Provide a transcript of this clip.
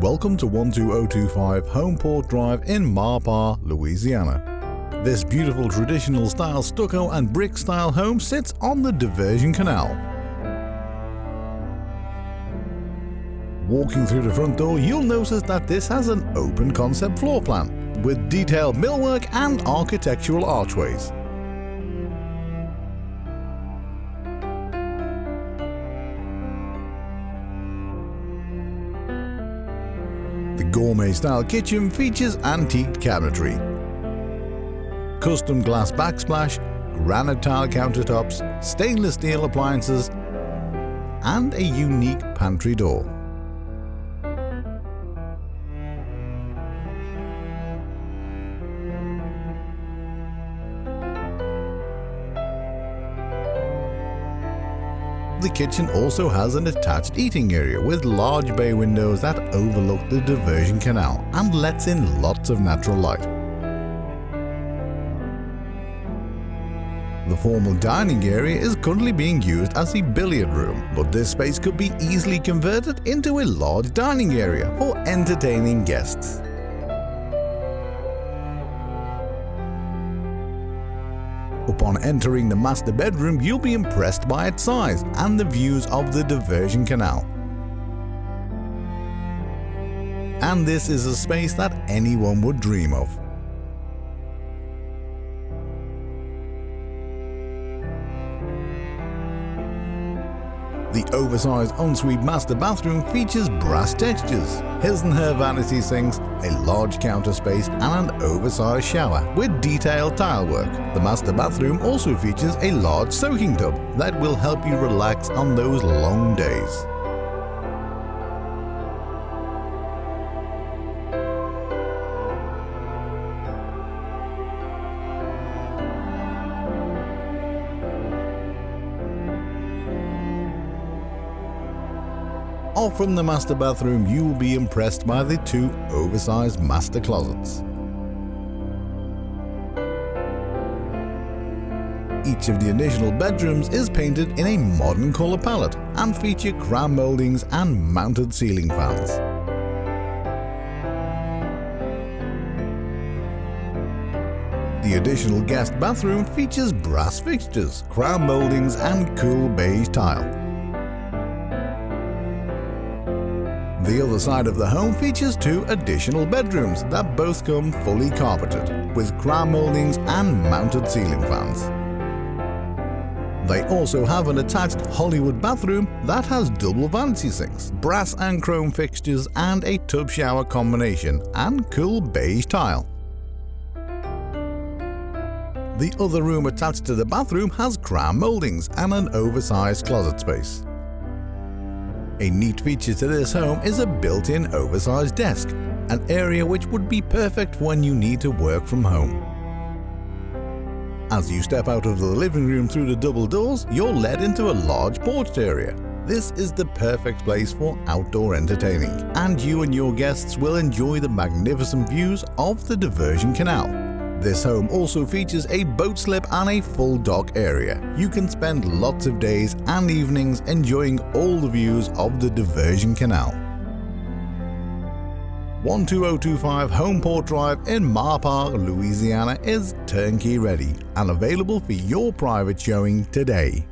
Welcome to 12025 Homeport Drive in Maurpas, Louisiana. This beautiful traditional style stucco and brick style home sits on the Diversion Canal. Walking through the front door, you'll notice that this has an open concept floor plan with detailed millwork and architectural archways. The gourmet-style kitchen features antique cabinetry, custom glass backsplash, granite tile countertops, stainless steel appliances, and a unique pantry door. The kitchen also has an attached eating area with large bay windows that overlook the Diversion Canal and lets in lots of natural light. The formal dining area is currently being used as a billiard room, but this space could be easily converted into a large dining area for entertaining guests. Upon entering the master bedroom, you'll be impressed by its size and the views of the Diversion Canal. And this is a space that anyone would dream of. The oversized ensuite master bathroom features brass textures, his and her vanity sinks, a large counter space, and an oversized shower with detailed tile work. The master bathroom also features a large soaking tub that will help you relax on those long days. Off from the master bathroom, you will be impressed by the two oversized master closets. Each of the additional bedrooms is painted in a modern color palette and feature crown moldings and mounted ceiling fans. The additional guest bathroom features brass fixtures, crown moldings, and cool beige tile. The other side of the home features two additional bedrooms that both come fully carpeted, with crown moldings and mounted ceiling fans. They also have an attached Hollywood bathroom that has double vanity sinks, brass and chrome fixtures, and a tub shower combination and cool beige tile. The other room attached to the bathroom has crown moldings and an oversized closet space. A neat feature to this home is a built-in oversized desk, an area which would be perfect when you need to work from home. As you step out of the living room through the double doors, you're led into a large porched area. This is the perfect place for outdoor entertaining, and you and your guests will enjoy the magnificent views of the Diversion Canal. This home also features a boat slip and a full dock area. You can spend lots of days and evenings enjoying all the views of the Diversion Canal. 12025 Homeport Drive in Maurpas, Louisiana is turnkey ready and available for your private showing today.